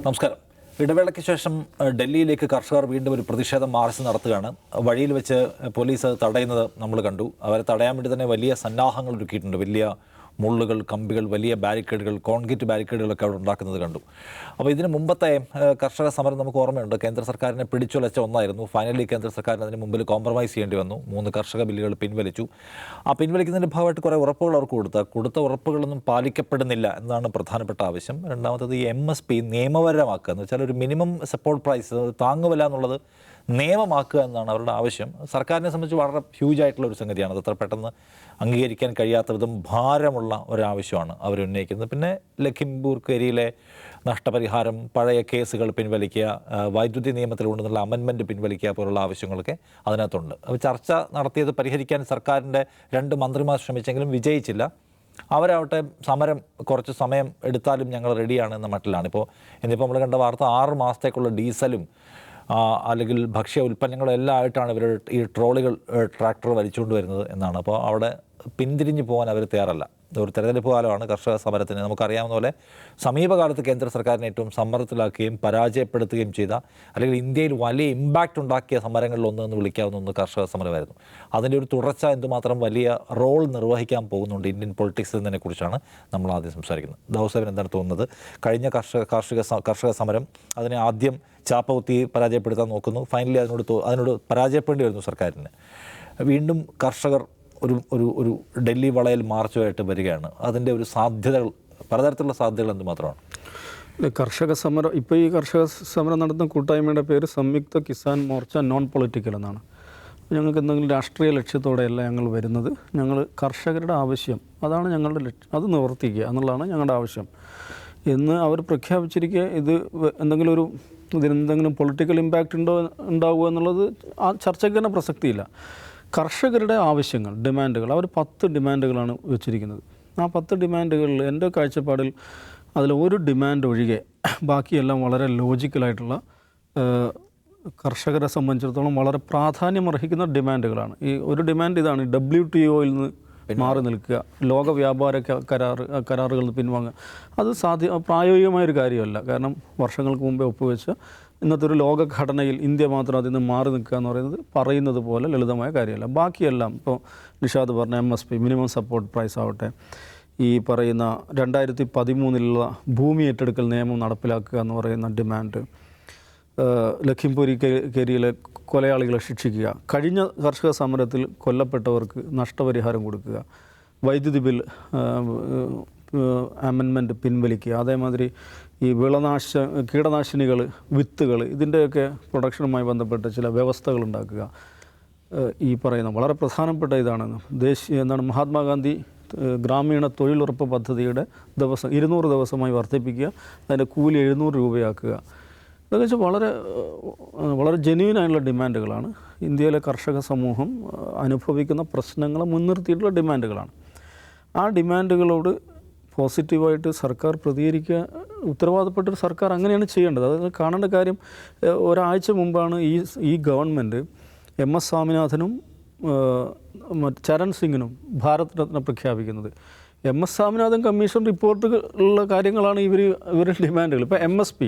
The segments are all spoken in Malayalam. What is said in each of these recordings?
നമസ്കാരം. ഇടവേളയ്ക്ക് ശേഷം ഡൽഹിയിലേക്ക് കർഷകർ വീണ്ടും ഒരു പ്രതിഷേധ മാർച്ച് നടത്തുകയാണ്. വഴിയിൽ വെച്ച് പോലീസ് തടയുന്നത് നമ്മൾ കണ്ടു. അവരെ തടയാൻ വേണ്ടി തന്നെ വലിയ സന്നാഹങ്ങൾ ഒരുക്കിയിട്ടുണ്ട്. വലിയ മുള്ളുകൾ, കമ്പികൾ, വലിയ ബാരിക്കേഡുകൾ, കോൺക്രീറ്റ് ബാരിക്കേഡുകളൊക്കെ അവിടെ ഉണ്ടാക്കുന്നത് കണ്ടു. അപ്പോൾ ഇതിന് മുമ്പത്തെ കർഷക സമരം നമുക്ക് ഓർമ്മയുണ്ട്. കേന്ദ്ര സർക്കാരിനെ പിടിച്ചുലച്ച ഒന്നായിരുന്നു. ഫൈനലി കേന്ദ്ര സർക്കാരിന് അതിന് മുമ്പിൽ കോംപ്രമൈസ് ചെയ്യേണ്ടി വന്നു. 3 കർഷക ബില്ലുകൾ പിൻവലിച്ചു. ആ പിൻവലിക്കുന്നതിൻ്റെ ഭാഗമായിട്ട് കുറേ ഉറപ്പുകൾ അവർക്ക് കൊടുത്ത ഉറപ്പുകളൊന്നും പാലിക്കപ്പെടുന്നില്ല എന്നതാണ് പ്രധാനപ്പെട്ട ആവശ്യം. രണ്ടാമത്തത് ഈ MSP നിയമപരമാക്കുക എന്ന് വെച്ചാൽ ഒരു മിനിമം സപ്പോർട്ട് പ്രൈസ്, താങ്ങുവില എന്നുള്ളത് നിയമമാക്കുക എന്നാണ് അവരുടെ ആവശ്യം. സർക്കാരിനെ സംബന്ധിച്ച് വളരെ ഹ്യൂജായിട്ടുള്ള ഒരു സംഗതിയാണ്. അത് അത്ര പെട്ടെന്ന് അംഗീകരിക്കാൻ കഴിയാത്ത വിധം ഭാരമുള്ള ഒരാവശ്യമാണ് അവർ ഉന്നയിക്കുന്നത്. പിന്നെ ലഖിംപൂർ ഖേരിയിലെ നഷ്ടപരിഹാരം, പഴയ കേസുകൾ പിൻവലിക്കുക, വൈദ്യുതി നിയമത്തിൽ കൊണ്ടുവന്നുള്ള അമെൻമെൻറ്റ് പിൻവലിക്കുക പോലുള്ള ആവശ്യങ്ങളൊക്കെ അതിനകത്തുണ്ട്. അപ്പോൾ ചർച്ച നടത്തിയത് പരിഹരിക്കാൻ സർക്കാരിൻ്റെ 2 മന്ത്രിമാർ ശ്രമിച്ചെങ്കിലും വിജയിച്ചില്ല. അവരാവട്ടെ സമരം കുറച്ച് സമയം എടുത്താലും ഞങ്ങൾ റെഡിയാണ് എന്ന മട്ടിലാണ്. ഇന്നിപ്പോൾ നമ്മൾ കണ്ട വാർത്ത 6 മാസത്തേക്കുള്ള ഡീസലും അല്ലെങ്കിൽ ഭക്ഷ്യ ഉൽപ്പന്നങ്ങളെല്ലാം ആയിട്ടാണ് ഇവർ ഈ ട്രോളികൾ ട്രാക്ടർ വലിച്ചുകൊണ്ട് വരുന്നത് എന്നാണ്. അപ്പോൾ അവിടെ പിന്തിരിഞ്ഞു പോകാൻ അവർ തയ്യാറല്ല. ഒരു തെരഞ്ഞെടുപ്പ് കാലമാണ് കർഷക സമരത്തിന്. നമുക്കറിയാവുന്ന പോലെ സമീപകാലത്ത് കേന്ദ്ര സർക്കാരിനെ ഏറ്റവും സമ്മർദ്ദത്തിലാക്കുകയും പരാജയപ്പെടുത്തുകയും ചെയ്ത, അല്ലെങ്കിൽ ഇന്ത്യയിൽ വലിയ ഇമ്പാക്റ്റ് ഉണ്ടാക്കിയ സമരങ്ങളിലൊന്ന് എന്ന് വിളിക്കാവുന്ന ഒന്ന് കർഷക സമരമായിരുന്നു. അതിൻ്റെ ഒരു തുടർച്ച എന്തുമാത്രം വലിയ റോൾ നിർവഹിക്കാൻ പോകുന്നുണ്ട് ഇന്ത്യൻ പൊളിറ്റിക്സ് എന്നതിനെക്കുറിച്ചാണ് നമ്മൾ ആദ്യം സംസാരിക്കുന്നത്. ദൗസേബിന് എന്താണ് തോന്നുന്നത്? കഴിഞ്ഞ കർഷക സമരം അതിനെ ആദ്യം ചാപ്പകുത്തി പരാജയപ്പെടുത്താൻ നോക്കുന്നു. ഫൈനലി അതിനോട് പരാജയപ്പെടേണ്ടി വരുന്നു സർക്കാരിന്. വീണ്ടും കർഷകർ ഒരു ഡൽഹി വളയൽ മാർച്ചുമായിട്ട് വരികയാണ്. അതിൻ്റെ ഒരു സാധ്യതകൾ, പലതരത്തിലുള്ള സാധ്യതകൾ എന്തുമാത്രമാണ്? കർഷക സമരം, ഇപ്പോൾ ഈ കർഷക സമരം നടത്തുന്ന കൂട്ടായ്മയുടെ പേര് സംയുക്ത കിസാൻ മോർച്ച നോൺ പൊളിറ്റിക്കൽ എന്നാണ്. ഞങ്ങൾക്ക് എന്തെങ്കിലും രാഷ്ട്രീയ ലക്ഷ്യത്തോടെയല്ല ഞങ്ങൾ വരുന്നത്. ഞങ്ങൾ കർഷകരുടെ ആവശ്യം, അതാണ് ഞങ്ങളുടെ ലക്ഷ്യം, അത് നിവർത്തിക്കുക എന്നുള്ളതാണ് ഞങ്ങളുടെ ആവശ്യം എന്ന് അവർ പ്രഖ്യാപിച്ചിരിക്കുക. ഇതിനെന്തെങ്കിലും പൊളിറ്റിക്കൽ ഇമ്പാക്റ്റ് ഉണ്ടാവുക എന്നുള്ളത് ആ ചർച്ചയ്ക്ക് തന്നെ പ്രസക്തിയില്ല. കർഷകരുടെ ആവശ്യങ്ങൾ, ഡിമാൻഡുകൾ, അവർ 10 ഡിമാൻഡുകളാണ് വെച്ചിരിക്കുന്നത്. ആ 10 ഡിമാൻഡുകളിൽ എൻ്റെ കാഴ്ചപ്പാടിൽ അതിൽ ഒരു ഡിമാൻഡ് ഒഴികെ ബാക്കിയെല്ലാം വളരെ ലോജിക്കലായിട്ടുള്ള, കർഷകരെ സംബന്ധിച്ചിടത്തോളം വളരെ പ്രാധാന്യമർഹിക്കുന്ന ഡിമാൻഡുകളാണ്. ഈ ഒരു ഡിമാൻഡ് ഇതാണ്: WTOയിൽ നിന്ന് മാറി നിൽക്കുക, ലോക വ്യാപാര കരാറുകളിൽ നിന്ന് പിൻവാങ്ങുക. അത് പ്രായോഗികമായൊരു കാര്യമല്ല. കാരണം വർഷങ്ങൾക്ക് മുമ്പേ ഒപ്പുവെച്ച ഇന്നത്തെ ഒരു ലോകഘടനയിൽ ഇന്ത്യ മാത്രം അതിൽ നിന്ന് മാറി നിൽക്കുക എന്ന് പറയുന്നത് പോലെ ലളിതമായ കാര്യമല്ല. ബാക്കിയെല്ലാം ഇപ്പോൾ നിഷാദ് പറഞ്ഞ MSP, മിനിമം സപ്പോർട്ട് പ്രൈസ് ആവട്ടെ, ഈ പറയുന്ന 2013 ഭൂമി ഏറ്റെടുക്കൽ നിയമം നടപ്പിലാക്കുക എന്ന് പറയുന്ന ഡിമാൻഡ്, ലഖിംപൂർ ഖേരിയിലെ കൊലയാളികളെ ശിക്ഷിക്കുക, കഴിഞ്ഞ കർഷക സമരത്തിൽ കൊല്ലപ്പെട്ടവർക്ക് നഷ്ടപരിഹാരം കൊടുക്കുക, വൈദ്യുതി ബിൽ അമെൻമെൻറ്റ് പിൻവലിക്കുക, അതേമാതിരി ഈ കീടനാശിനികൾ, വിത്തുകൾ, ഇതിൻ്റെയൊക്കെ പ്രൊഡക്ഷനുമായി ബന്ധപ്പെട്ട ചില വ്യവസ്ഥകൾ ഉണ്ടാക്കുക. ഈ പറയുന്ന വളരെ പ്രധാനപ്പെട്ട ഇതാണ് മഹാത്മാഗാന്ധി ഗ്രാമീണ തൊഴിലുറപ്പ് പദ്ധതിയുടെ ദിവസം 200 ദിവസമായി വർദ്ധിപ്പിക്കുക, അതിൻ്റെ കൂലി 700 രൂപയാക്കുക. ഇതൊക്കെ വെച്ചാൽ വളരെ ജെന്യൂനായിട്ടുള്ള ഡിമാൻഡുകളാണ്. ഇന്ത്യയിലെ കർഷക സമൂഹം അനുഭവിക്കുന്ന പ്രശ്നങ്ങളെ മുൻനിർത്തിയിട്ടുള്ള ഡിമാൻഡുകളാണ്. ആ ഡിമാൻഡുകളോട് പോസിറ്റീവായിട്ട് സർക്കാർ പ്രതികരിക്കുക, ഉത്തരവാദപ്പെട്ടൊരു സർക്കാർ അങ്ങനെയാണ് ചെയ്യേണ്ടത്. അത് കാണേണ്ട കാര്യം, ഒരാഴ്ച മുമ്പാണ് ഈ ഗവൺമെൻറ് MS സ്വാമിനാഥനും ചരൺ സിംഗിനും ഭാരത് രത്ന പ്രഖ്യാപിക്കുന്നത്. MS സ്വാമിനാഥൻ കമ്മീഷൻ റിപ്പോർട്ടുള്ള കാര്യങ്ങളാണ് ഇവരുടെ ഡിമാൻഡുകൾ. ഇപ്പോൾ MSP,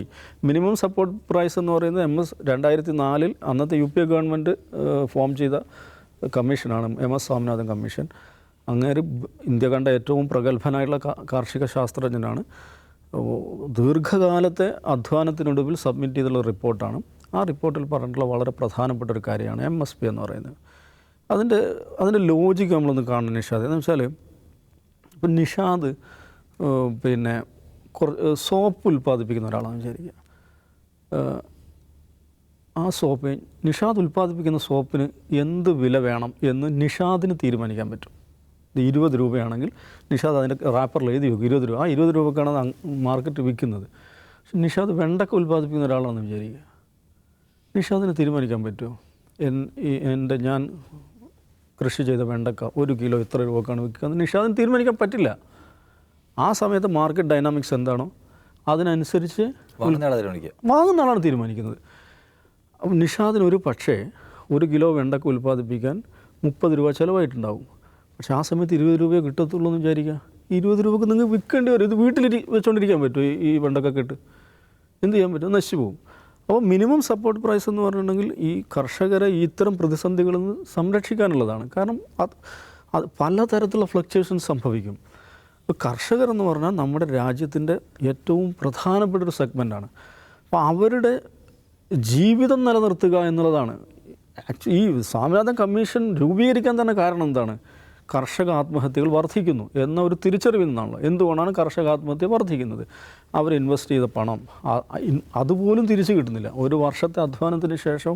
മിനിമം സപ്പോർട്ട് പ്രൈസ് എന്ന് പറയുന്നത് 2004 അന്നത്തെ UPA ഗവൺമെൻറ് ഫോം ചെയ്ത കമ്മീഷനാണ് MS സ്വാമിനാഥൻ കമ്മീഷൻ. അങ്ങേര് ഇന്ത്യ കണ്ട ഏറ്റവും പ്രഗത്ഭനായിട്ടുള്ള കാർഷിക ശാസ്ത്രജ്ഞനാണ്. ദീർഘകാലത്തെ അധ്വാനത്തിനൊടുവിൽ സബ്മിറ്റ് ചെയ്തുള്ള റിപ്പോർട്ടാണ്. ആ റിപ്പോർട്ടിൽ പറഞ്ഞിട്ടുള്ള വളരെ പ്രധാനപ്പെട്ട ഒരു കാര്യമാണ് MSP എന്ന് പറയുന്നത്. അതിൻ്റെ ലോജിക്ക് നമ്മളൊന്ന് കാണണം നിഷാദ്. എന്ന് വെച്ചാൽ ഇപ്പം നിഷാദ് സോപ്പ് ഉൽപ്പാദിപ്പിക്കുന്ന ഒരാളാണെന്ന് വിചാരിക്കുക. ആ സോപ്പ്, നിഷാദ് ഉൽപ്പാദിപ്പിക്കുന്ന സോപ്പിന് എന്ത് വില വേണം എന്ന് നിഷാദിന് തീരുമാനിക്കാൻ പറ്റും. 20 രൂപയാണെങ്കിൽ നിഷാദ് അതിൻ്റെ റാപ്പറിൽ എഴുതി വെക്കും 20 രൂപ. ആ 20 രൂപക്കാണ് മാർക്കറ്റ് വിൽക്കുന്നത്. പക്ഷെ നിഷാദ് വെണ്ടക്ക ഉൽപ്പാദിപ്പിക്കുന്ന ഒരാളാണെന്ന് വിചാരിക്കുക. നിഷാദിന് തീരുമാനിക്കാൻ പറ്റുമോ ഞാൻ കൃഷി ചെയ്ത വെണ്ടക്ക 1 കിലോ ഇത്ര രൂപക്കാണ് വിൽക്കുക എന്ന് നിഷാദിന് തീരുമാനിക്കാൻ പറ്റില്ല. ആ സമയത്ത് മാർക്കറ്റ് ഡൈനാമിക്സ് എന്താണോ അതിനനുസരിച്ച് വാങ്ങുന്ന ആളാണ് തീരുമാനിക്കുന്നത്. അപ്പം നിഷാദിന് ഒരു പക്ഷേ 1 കിലോ വെണ്ടക്ക ഉൽപ്പാദിപ്പിക്കാൻ 30 രൂപ ചിലവായിട്ടുണ്ടാവും. പക്ഷേ ആ സമയത്ത് 20 രൂപയെ കിട്ടത്തുള്ളൂ എന്ന് വിചാരിക്കുക. 20 രൂപക്ക് നിങ്ങൾ വിൽക്കേണ്ടി വരും. ഇത് വീട്ടിൽ വെച്ചുകൊണ്ടിരിക്കാൻ പറ്റുമോ ഈ വെണ്ടക്ക ഇട്ട്? എന്ത് ചെയ്യാൻ പറ്റും? നശിച്ചു പോകും. അപ്പോൾ മിനിമം സപ്പോർട്ട് പ്രൈസ് എന്ന് പറഞ്ഞിട്ടുണ്ടെങ്കിൽ ഈ കർഷകരെ ഇത്തരം പ്രതിസന്ധികളിൽ നിന്ന് സംരക്ഷിക്കാനുള്ളതാണ്. കാരണം അത് പലതരത്തിലുള്ള ഫ്ലക്ച്വേഷൻസ് സംഭവിക്കും. ഇപ്പോൾ കർഷകർ എന്ന് പറഞ്ഞാൽ നമ്മുടെ രാജ്യത്തിൻ്റെ ഏറ്റവും പ്രധാനപ്പെട്ട ഒരു സെഗ്മെൻറ്റാണ്. അപ്പോൾ അവരുടെ ജീവിതം നിലനിർത്തുക എന്നുള്ളതാണ് ഈ സ്വാമിനാഥൻ കമ്മീഷൻ രൂപീകരിക്കാൻ തന്നെ കാരണം എന്താണ്? കർഷക ആത്മഹത്യകൾ വർദ്ധിക്കുന്നു എന്ന ഒരു തിരിച്ചറിവിൽ നിന്നാണല്ലോ. എന്തുകൊണ്ടാണ് കർഷക ആത്മഹത്യ വർദ്ധിക്കുന്നത്? അവർ ഇൻവെസ്റ്റ് ചെയ്ത പണം അതുപോലും തിരിച്ചു കിട്ടുന്നില്ല. ഒരു വർഷത്തെ അധ്വാനത്തിന് ശേഷം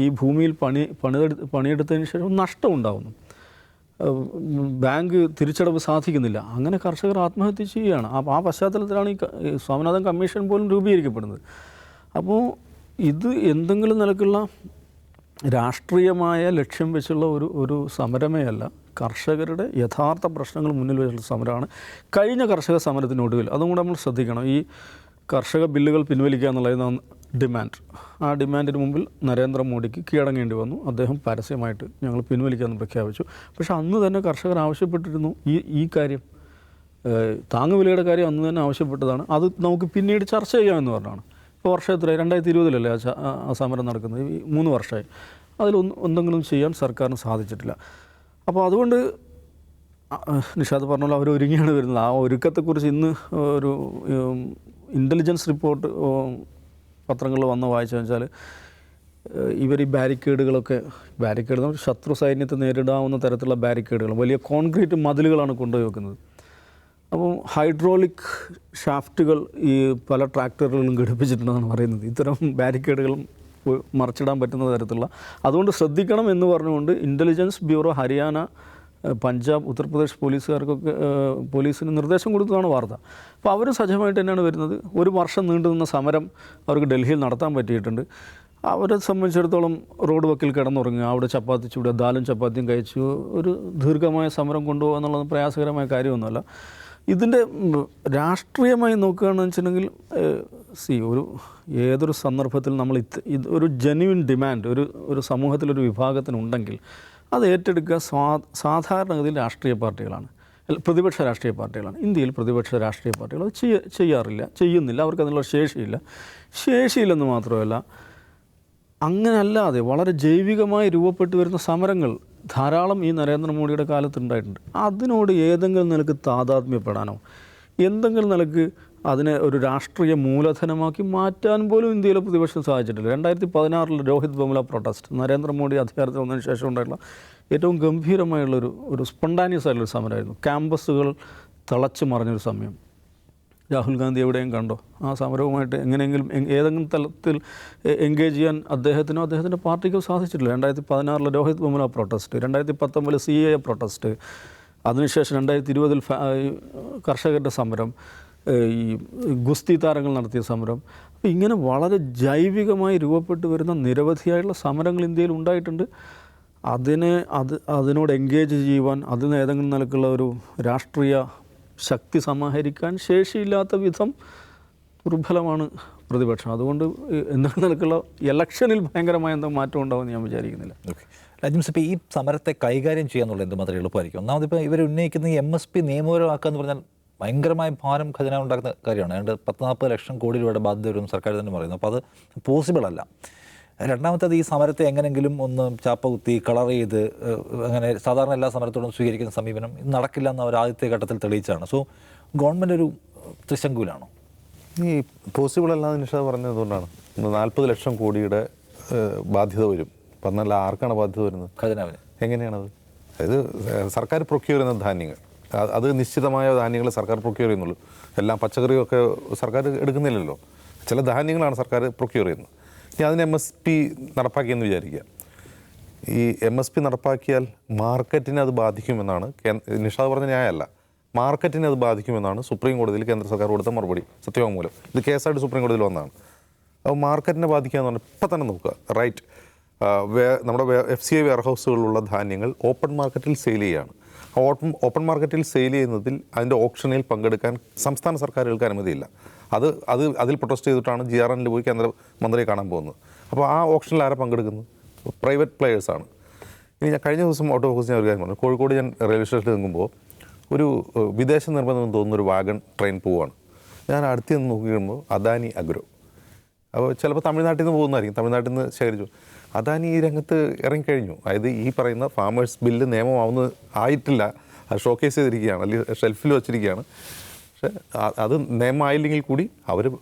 ഈ ഭൂമിയിൽ പണിയെടുത്തതിന് ശേഷം നഷ്ടം ഉണ്ടാകുന്നു. ബാങ്ക് തിരിച്ചടവ് സാധിക്കുന്നില്ല. അങ്ങനെ കർഷകർ ആത്മഹത്യ ചെയ്യുകയാണ്. അപ്പോൾ ആ പശ്ചാത്തലത്തിലാണ് ഈ സ്വാമിനാഥൻ കമ്മീഷൻ പോലും രൂപീകരിക്കപ്പെടുന്നത്. അപ്പോൾ ഇത് എന്തെങ്കിലും നിലക്കുള്ള രാഷ്ട്രീയമായ ലക്ഷ്യം വെച്ചുള്ള ഒരു സമരമേ അല്ല. കർഷകരുടെ യഥാർത്ഥ പ്രശ്നങ്ങൾ മുന്നിൽ വെച്ചുള്ള സമരമാണ്. കഴിഞ്ഞ കർഷക സമരത്തിനൊടുവിൽ അതും കൂടെ നമ്മൾ ശ്രദ്ധിക്കണം. ഈ കർഷക ബില്ലുകൾ പിൻവലിക്കുക എന്നുള്ളതാണ് ഡിമാൻഡ്. ആ ഡിമാൻഡിന് മുമ്പിൽ നരേന്ദ്രമോദിക്ക് കീഴടങ്ങേണ്ടി വന്നു. അദ്ദേഹം പരസ്യമായിട്ട് ഞങ്ങൾ പിൻവലിക്കാമെന്ന് പ്രഖ്യാപിച്ചു. പക്ഷേ അന്ന് തന്നെ കർഷകർ ആവശ്യപ്പെട്ടിരുന്നു ഈ കാര്യം, താങ്ങുവിലയുടെ കാര്യം അന്ന് തന്നെ ആവശ്യപ്പെട്ടതാണ്. അത് നമുക്ക് പിന്നീട് ചർച്ച ചെയ്യാമെന്ന് പറഞ്ഞാണ്. ഇപ്പോൾ വർഷം എത്രയായി? 2020 ആ സമരം നടക്കുന്നത്. ഈ 3 വർഷമായി. എന്തെങ്കിലും ചെയ്യാൻ സർക്കാരിന് സാധിച്ചിട്ടില്ല. അപ്പോൾ അതുകൊണ്ട് നിഷാദ് പറഞ്ഞാൽ അവർ ഒരുങ്ങിയാണ് വരുന്നത്. ആ ഒരുക്കത്തെക്കുറിച്ച് ഇന്ന് ഒരു ഇൻ്റലിജൻസ് റിപ്പോർട്ട് പത്രങ്ങളിൽ വന്ന് വായിച്ചു വെച്ചാൽ ഇവർ ഈ ബാരിക്കേഡ് ശത്രു സൈന്യത്തെ നേരിടാവുന്ന തരത്തിലുള്ള ബാരിക്കേഡുകൾ, വലിയ കോൺക്രീറ്റ് മതിലുകളാണ് കൊണ്ടുപോയി വെക്കുന്നത്. അപ്പം ഹൈഡ്രോളിക് ഷാഫ്റ്റുകൾ ഈ പല ട്രാക്ടറുകളിലും ഘടിപ്പിച്ചിട്ടുണ്ടെന്നാണ് പറയുന്നത്. ഇത്തരം ബാരിക്കേഡുകളും മറിച്ചിടാൻ പറ്റുന്ന തരത്തിലുള്ള. അതുകൊണ്ട് ശ്രദ്ധിക്കണം എന്ന് പറഞ്ഞുകൊണ്ട് ഇൻ്റലിജൻസ് ബ്യൂറോ ഹരിയാന, പഞ്ചാബ്, ഉത്തർപ്രദേശ് പോലീസിന് നിർദ്ദേശം കൊടുത്തതാണ് വാർത്ത. അപ്പോൾ അവർ സജ്ജമായിട്ട് തന്നെയാണ് വരുന്നത്. 1 വർഷം നീണ്ടുനിന്ന സമരം അവർക്ക് ഡൽഹിയിൽ നടത്താൻ പറ്റിയിട്ടുണ്ട്. അവരെ സംബന്ധിച്ചിടത്തോളം റോഡ് വക്കിൽ കിടന്നുറങ്ങുക, അവിടെ ചപ്പാത്തി ചൂടുക, ദാലും ചപ്പാത്തിയും കഴിച്ചു ഒരു ദീർഘമായ സമരം കൊണ്ടുപോകുക എന്നുള്ളത് പ്രയാസകരമായ കാര്യമൊന്നുമല്ല. ഇതിൻ്റെ രാഷ്ട്രീയമായി നോക്കുകയാണെന്ന് വെച്ചിട്ടുണ്ടെങ്കിൽ ഏതൊരു സന്ദർഭത്തിൽ നമ്മൾ ഒരു ജെന്യുവിൻ ഡിമാൻഡ് ഒരു സമൂഹത്തിലൊരു വിഭാഗത്തിനുണ്ടെങ്കിൽ അത് ഏറ്റെടുക്കുക സാധാരണഗതിയിൽ രാഷ്ട്രീയ പാർട്ടികളാണ്, പ്രതിപക്ഷ രാഷ്ട്രീയ പാർട്ടികളാണ്. ഇന്ത്യയിൽ പ്രതിപക്ഷ രാഷ്ട്രീയ പാർട്ടികൾ അത് ചെയ്യുന്നില്ല. അവർക്ക് അതിനുള്ള ശേഷിയില്ലെന്ന് മാത്രമല്ല, അങ്ങനല്ലാതെ വളരെ ജൈവികമായി രൂപപ്പെട്ടു വരുന്ന സമരങ്ങൾ ധാരാളം ഈ നരേന്ദ്രമോദിയുടെ കാലത്തുണ്ടായിട്ടുണ്ട്. അതിനോട് ഏതെങ്കിലും നിലക്ക് താതാത്മ്യപ്പെടാനോ എന്തെങ്കിലും നിലക്ക് അതിനെ ഒരു രാഷ്ട്രീയ മൂലധനമാക്കി മാറ്റാൻ പോലും ഇന്ത്യയിലെ പ്രതിപക്ഷം സാധിച്ചിട്ടില്ല. 2016 രോഹിത് വെമുല പ്രൊട്ടസ്റ്റ്, നരേന്ദ്രമോദി അധികാരത്തിൽ വന്നതിന് ശേഷം ഉണ്ടായിട്ടുള്ള ഏറ്റവും ഗംഭീരമായുള്ളൊരു സ്പോണ്ടാനിയസ് ആയിട്ടുള്ളൊരു സമരമായിരുന്നു. ക്യാമ്പസുകൾ തിളച്ചു മറിഞ്ഞൊരു സമയം. രാഹുൽ ഗാന്ധി എവിടെയും കണ്ടോ? ആ സമരവുമായിട്ട് എങ്ങനെയെങ്കിലും ഏതെങ്കിലും തലത്തിൽ എൻഗേജ് ചെയ്യാൻ അദ്ദേഹത്തിൻ്റെ പാർട്ടിക്കോ സാധിച്ചിട്ടില്ല. 2016 Rohit Vemula protest, 2019 CAA protest, അതിനുശേഷം 2020 കർഷകരുടെ സമരം, ഈ ഗുസ്തി താരങ്ങൾ നടത്തിയ സമരം. അപ്പോൾ ഇങ്ങനെ വളരെ ജൈവികമായി രൂപപ്പെട്ടു വരുന്ന നിരവധിയായിട്ടുള്ള സമരങ്ങൾ ഇന്ത്യയിൽ ഉണ്ടായിട്ടുണ്ട്. അതിനോട് എൻഗേജ് ചെയ്യുവാൻ, അതിന് ഏതെങ്കിലും നിലക്കുള്ള ഒരു രാഷ്ട്രീയ ശക്തി സമാഹരിക്കാൻ ശേഷിയില്ലാത്ത വിധം ദുർബലമാണ് പ്രതിപക്ഷം. അതുകൊണ്ട് എന്തെങ്കിലും നിലക്കുള്ള ഇലക്ഷനിൽ ഭയങ്കരമായ എന്തോ മാറ്റം ഉണ്ടാവുമെന്ന് ഞാൻ വിചാരിക്കുന്നില്ല. ഓക്കെ, രാജ്യം ഇപ്പോൾ ഈ സമരത്തെ കൈകാര്യം ചെയ്യാന്നുള്ള എന്തുമാത്രം എളുപ്പമായിരിക്കും? ഒന്നാമത് ഇപ്പോൾ ഇവർ ഉന്നയിക്കുന്ന ഈ MSP നിയമപരമാക്കുക എന്ന് പറഞ്ഞാൽ ഭയങ്കരമായ ഭാരം ഖജന ഉണ്ടാക്കുന്ന കാര്യമാണ്. ഏതാണ്ട് 10-40 ലക്ഷം കോടി രൂപയുടെ ബാധ്യത വരും സർക്കാർ തന്നെ പറയുന്നു. അപ്പോൾ അത് പോസിബിൾ അല്ല. രണ്ടാമത്തേത് ഈ സമരത്തെ എങ്ങനെങ്കിലും ഒന്ന് ചാപ്പ കുത്തി കളർ ചെയ്ത് അങ്ങനെ സാധാരണ എല്ലാ സമരത്തോടും സ്വീകരിക്കുന്ന സമീപനം നടക്കില്ല എന്ന് അവർ ആദ്യത്തെ ഘട്ടത്തിൽ തെളിയിച്ചാണ്. സോ ഗവൺമെൻറ് ഒരു ത്രിശങ്കൂലാണോ? ഈ പോസിബിൾ അല്ലാതെ നിഷാദ് പറഞ്ഞതുകൊണ്ടാണ്. 40 ലക്ഷം കോടിയുടെ ബാധ്യത വരും. പറഞ്ഞാൽ ആർക്കാണ് ബാധ്യത വരുന്നത്? ഖജനാവിന്. എങ്ങനെയാണത്? അതായത് സർക്കാർ പ്രൊക്യൂർ ചെയ്യുന്ന ധാന്യങ്ങൾ, അത് നിശ്ചിതമായ ധാന്യങ്ങൾ സർക്കാർ പ്രൊക്യൂർ ചെയ്യുന്നുള്ളൂ. എല്ലാം പച്ചക്കറിയൊക്കെ സർക്കാർ എടുക്കുന്നില്ലല്ലോ. ചില ധാന്യങ്ങളാണ് സർക്കാർ പ്രൊക്യൂർ ചെയ്യുന്നത്. ഇനി അതിന് MSP നടപ്പാക്കിയെന്ന് വിചാരിക്കുക. ഈ MSP നടപ്പാക്കിയാൽ മാർക്കറ്റിനെ അത് ബാധിക്കുമെന്നാണ് നിഷാദ് പറഞ്ഞ ന്യായമല്ല. മാർക്കറ്റിനെ അത് ബാധിക്കുമെന്നാണ് സുപ്രീം കോടതിയിൽ കേന്ദ്ര സർക്കാർ കൊടുത്ത മറുപടി, സത്യവാങ്മൂലം. ഇത് കേസായിട്ട് സുപ്രീം കോടതിയിൽ വന്നതാണ്. അപ്പോൾ മാർക്കറ്റിനെ ബാധിക്കുക എന്ന് പറഞ്ഞാൽ ഇപ്പം തന്നെ നോക്കുക. റൈറ്റ്, നമ്മുടെ FCI വെയർഹൗസുകളിലുള്ള ധാന്യങ്ങൾ ഓപ്പൺ മാർക്കറ്റിൽ സെയിൽ ചെയ്യുകയാണ്. ഓപ്പൺ മാർക്കറ്റിൽ സെയിൽ ചെയ്യുന്നതിൽ അതിൻ്റെ ഓപ്ഷനിൽ പങ്കെടുക്കാൻ സംസ്ഥാന സർക്കാരുകൾക്ക് അനുമതിയില്ല. അതിൽ പ്രൊട്ടസ്റ്റ് ചെയ്തിട്ടാണ് GRNൽ പോയി കേന്ദ്രമന്ത്രിയെ കാണാൻ പോകുന്നത്. അപ്പോൾ ആ ഓപ്ഷനിൽ ആരാ പങ്കെടുക്കുന്നത്? പ്രൈവറ്റ് പ്ലെയേഴ്സാണ്. ഇനി ഞാൻ കഴിഞ്ഞ ദിവസം ഔട്ട് ഓഫ് ഫോക്കസ് ഞാൻ ഒരു കാര്യം പറഞ്ഞു. കോഴിക്കോട് ഞാൻ റെയിൽവേ സ്റ്റേഷനിൽ നിൽക്കുമ്പോൾ ഒരു വിദേശ നിർമ്മിതം തോന്നുന്നൊരു വാഗൺ ട്രെയിൻ പോവുകയാണ്. ഞാൻ അടുത്ത് നിന്ന് നോക്കി കഴിയുമ്പോൾ അദാനി അഗ്രോ. അപ്പോൾ ചിലപ്പോൾ തമിഴ്നാട്ടിൽ നിന്ന് പോകുന്നതായിരിക്കും, തമിഴ്നാട്ടിൽ നിന്ന് ശേഖരിച്ചു. അദാനി ഈ രംഗത്ത് ഇറങ്ങിക്കഴിഞ്ഞു. അതായത് ഈ പറയുന്ന ഫാമേഴ്സ് ബില്ല് ആയിട്ടില്ല, അത് ഷോക്കേസ് ചെയ്തിരിക്കുകയാണ്, അല്ലെങ്കിൽ ഷെൽഫിൽ വെച്ചിരിക്കുകയാണ്. പക്ഷേ അത് നിയമമായില്ലെങ്കിൽ കൂടി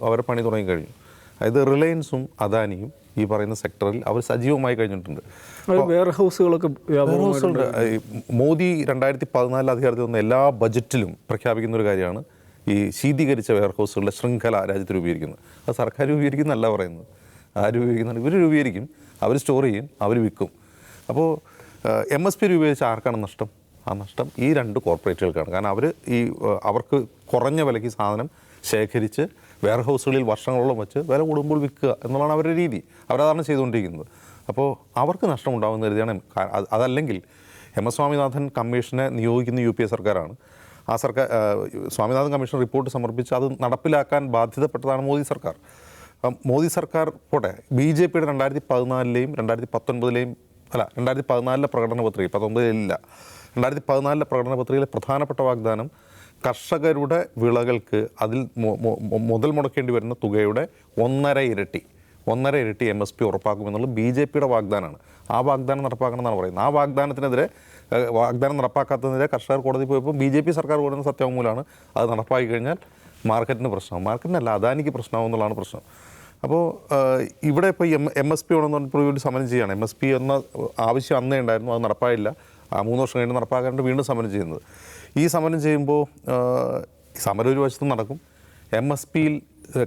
അവരെ പണി തുടങ്ങിക്കഴിഞ്ഞു. അതായത് റിലയൻസും അദാനിയും ഈ പറയുന്ന സെക്ടറിൽ അവർ സജീവമായി കഴിഞ്ഞിട്ടുണ്ട്. വെയർ ഹൗസുകളൊക്കെ മോദി 2014 അധികാരത്തിൽ വന്ന എല്ലാ ബജറ്റിലും പ്രഖ്യാപിക്കുന്ന ഒരു കാര്യമാണ് ഈ ശീതീകരിച്ച വെയർ ഹൗസുകളുടെ ശൃംഖല രാജ്യത്ത് രൂപീകരിക്കുന്നത്. അത് സർക്കാർ രൂപീകരിക്കുന്നല്ല പറയുന്നത്, ആര് രൂപീകരിക്കുന്നുണ്ട്? ഇവർ രൂപീകരിക്കും, അവർ സ്റ്റോർ ചെയ്യും, അവർ വിൽക്കും. അപ്പോൾ MSP രൂപീകരിച്ച ആർക്കാണ് നഷ്ടം? ആ നഷ്ടം ഈ 2 കോർപ്പറേറ്റുകൾക്കാണ്. കാരണം അവർക്ക് കുറഞ്ഞ വിലയ്ക്ക് സാധനം ശേഖരിച്ച് വെയർ ഹൗസുകളിൽ വർഷങ്ങളോളം വെച്ച് വില കൂടുമ്പോൾ വിൽക്കുക എന്നുള്ളതാണ് അവരുടെ രീതി. അവരതാണ് ചെയ്തുകൊണ്ടിരിക്കുന്നത്. അപ്പോൾ അവർക്ക് നഷ്ടമുണ്ടാകുന്ന കരുതിയാണ്. അതല്ലെങ്കിൽ MS സ്വാമിനാഥൻ കമ്മീഷനെ നിയോഗിക്കുന്ന UPA സർക്കാരാണ്. ആ സർക്കാർ സ്വാമിനാഥൻ കമ്മീഷൻ റിപ്പോർട്ട് സമർപ്പിച്ച് അത് നടപ്പിലാക്കാൻ ബാധ്യതപ്പെട്ടതാണ് മോദി സർക്കാർ. മോദി സർക്കാർ പോട്ടെ, BJPയുടെ 2014-ലെയും 2019-ലെയും 2014-ലെ പ്രകടന പത്രിക, 19-ലില്ല, 2014-ലെ പ്രകടന പത്രികയിലെ പ്രധാനപ്പെട്ട വാഗ്ദാനം കർഷകരുടെ വിളകൾക്ക് അതിൽ മുതൽ മുടക്കേണ്ടി വരുന്ന തുകയുടെ 1.5 ഇരട്ടി MSP ഉറപ്പാക്കുമെന്നുള്ളത് BJPയുടെ വാഗ്ദാനമാണ്. ആ വാഗ്ദാനം നടപ്പാക്കണമെന്നാണ് പറയുന്നത്. ആ വാഗ്ദാനം നടപ്പാക്കാത്തതിനെതിരെ കർഷകർ കോടതി പോയപ്പോൾ BJP സർക്കാർ കൊടുക്കുന്ന സത്യവാങ്മൂലമാണ് അത് നടപ്പാക്കി കഴിഞ്ഞാൽ മാർക്കറ്റിന് പ്രശ്നമാകും. മാർക്കറ്റിനല്ല, അദാനിക്ക് പ്രശ്നമാകും എന്നുള്ളതാണ് പ്രശ്നം. അപ്പോൾ ഇവിടെ ഇപ്പോൾ MSP വേണമെന്ന് സമരം ചെയ്യുകയാണ്. MSP എന്ന ആവശ്യം അന്നേ ഉണ്ടായിരുന്നു, അത് നടപ്പായില്ല. 3 വർഷം കഴിഞ്ഞ് നടപ്പാക്കാണ്ട് വീണ്ടും സമരം ചെയ്യുന്നത്. ഈ സമരം ചെയ്യുമ്പോൾ സമരം ഒരു വശത്ത് നടക്കും, MSPയിൽ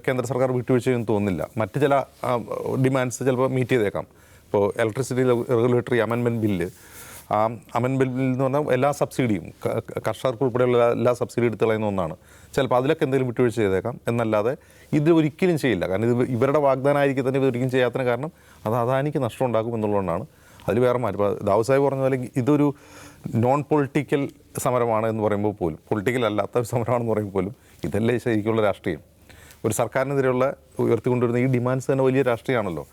കേന്ദ്ര സർക്കാർ വിട്ടുവീഴ്ച ചെയ്യുമെന്ന് തോന്നുന്നില്ല. മറ്റ് ചില ഡിമാൻഡ്സ് ചിലപ്പോൾ മീറ്റ് ചെയ്തേക്കാം. ഇപ്പോൾ electricity regulatory amendment bill, amendment bill എന്ന് പറഞ്ഞാൽ എല്ലാ സബ്സിഡിയും കർഷകർക്ക് ഉൾപ്പെടെയുള്ള എല്ലാ സബ്സിഡി എടുത്ത് കളയുന്ന ഒന്നാണ്. ചിലപ്പോൾ അതിലൊക്കെ എന്തെങ്കിലും വിട്ടുവീഴ്ച ചെയ്തേക്കാം. എന്നല്ലാതെ ഇത് ഒരിക്കലും ചെയ്യില്ല. കാരണം ഇത് ഇവരുടെ വാഗ്ദാനമായിരിക്കും തന്നെ ഇത് ഒരിക്കലും ചെയ്യാത്തതിന് കാരണം അത് അദാനിക്ക് നഷ്ടം ഉണ്ടാക്കും എന്നുള്ളതുകൊണ്ടാണ്. അതിൽ വേറെ മാറ്റം. ദാവൂദ് സാഹിബ് പറഞ്ഞ പോലെ ഇതൊരു നോൺ പൊളിറ്റിക്കൽ സമരമാണ് എന്ന് പറയുമ്പോൾ പോലും, പൊളിറ്റിക്കൽ അല്ലാത്ത സമരമാണെന്ന് പറയുമ്പോൾ പോലും ഇതല്ലേ ശരിക്കുള്ള രാഷ്ട്രീയം. ഒരു സർക്കാരിനെതിരെയുള്ള ഉയർത്തിക്കൊണ്ടുവരുന്ന ഈ ഡിമാൻഡ്സ് തന്നെ വലിയ രാഷ്ട്രീയമാണല്ലോ.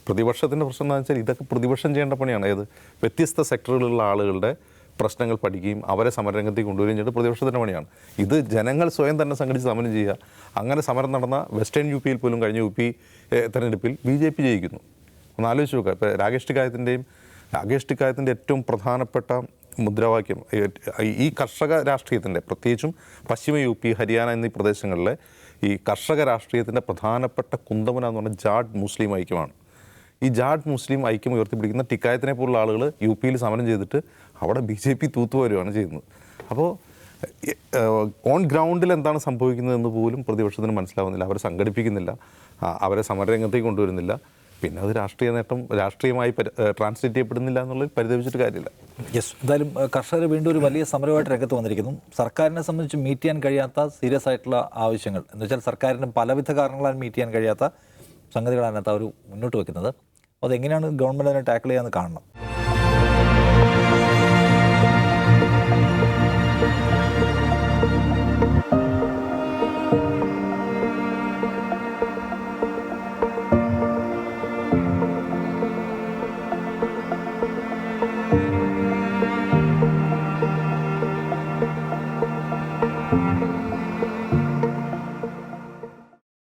പ്രതിപക്ഷത്തിൻ്റെ പ്രശ്നം എന്താണെന്ന് വെച്ചാൽ ഇതൊക്കെ പ്രതിപക്ഷം ചെയ്യേണ്ട പണിയാണ്. ഏത് വ്യത്യസ്ത സെക്ടറുകളിലുള്ള ആളുകളുടെ പ്രശ്നങ്ങൾ പഠിക്കുകയും അവരെ സമരരംഗത്തേക്ക് കൊണ്ടുവരികയും ചെയ്തിട്ട് പ്രതിപക്ഷത്തിൻ്റെ പണിയാണ്. ഇത് ജനങ്ങൾ സ്വയം തന്നെ സംഘടിച്ച് സമരം ചെയ്യുക. അങ്ങനെ സമരം നടന്ന വെസ്റ്റേൺ UPയിൽ പോലും കഴിഞ്ഞ UP തെരഞ്ഞെടുപ്പിൽ BJP ജയിക്കുന്നു. ഒന്ന് ആലോചിച്ച് നോക്കുക. ഇപ്പോൾ രാകേഷ് ടിക്കായത്തിൻ്റെ ഏറ്റവും പ്രധാനപ്പെട്ട മുദ്രാവാക്യം ഈ കർഷക രാഷ്ട്രീയത്തിൻ്റെ, പ്രത്യേകിച്ചും പശ്ചിമ UP, ഹരിയാന എന്നീ പ്രദേശങ്ങളിലെ ഈ കർഷക രാഷ്ട്രീയത്തിൻ്റെ പ്രധാനപ്പെട്ട കുന്തമന എന്ന് പറഞ്ഞാൽ ജാട്ട് മുസ്ലിം ഐക്യമാണ്. ഈ ജാട്ട് മുസ്ലിം ഐക്യം ഉയർത്തിപ്പിടിക്കുന്ന ടിക്കായത്തിനെ പോലുള്ള ആളുകൾ UPയിൽ സമരം ചെയ്തിട്ട് അവിടെ BJP തൂത്തുവരുകയാണ് ചെയ്യുന്നത്. അപ്പോൾ ഓൺ ഗ്രൗണ്ടിൽ എന്താണ് സംഭവിക്കുന്നതെന്ന് പോലും പ്രതിപക്ഷത്തിന് മനസ്സിലാവുന്നില്ല. അവരെ സംഘടിപ്പിക്കുന്നില്ല, അവരെ സമരരംഗത്തേക്ക് കൊണ്ടുവരുന്നില്ല. പിന്നെ അത് രാഷ്ട്രീയ നേട്ടം രാഷ്ട്രീയമായി ട്രാൻസ്ലേറ്റ് ചെയ്യപ്പെടുന്നില്ല എന്നുള്ളത് പരിതപിച്ചിട്ട് കാര്യമില്ല. യെസ്, എന്തായാലും കർഷകർ വീണ്ടും ഒരു വലിയ സമരമായിട്ട് രംഗത്ത് വന്നിരിക്കുന്നു. സർക്കാരിനെ സംബന്ധിച്ച് മീറ്റ് ചെയ്യാൻ കഴിയാത്ത സീരിയസ് ആയിട്ടുള്ള ആവശ്യങ്ങൾ എന്ന് വെച്ചാൽ സർക്കാരിന് പലവിധ കാരണങ്ങളാൽ മീറ്റ് ചെയ്യാൻ കഴിയാത്ത സംഗതികളാണ് അതിനകത്ത് അവർ മുന്നോട്ട് വയ്ക്കുന്നത്. അതെങ്ങനെയാണ് ഗവൺമെൻറ് അതിനെ ടാക്കിൾ ചെയ്യാമെന്ന് കാണണം.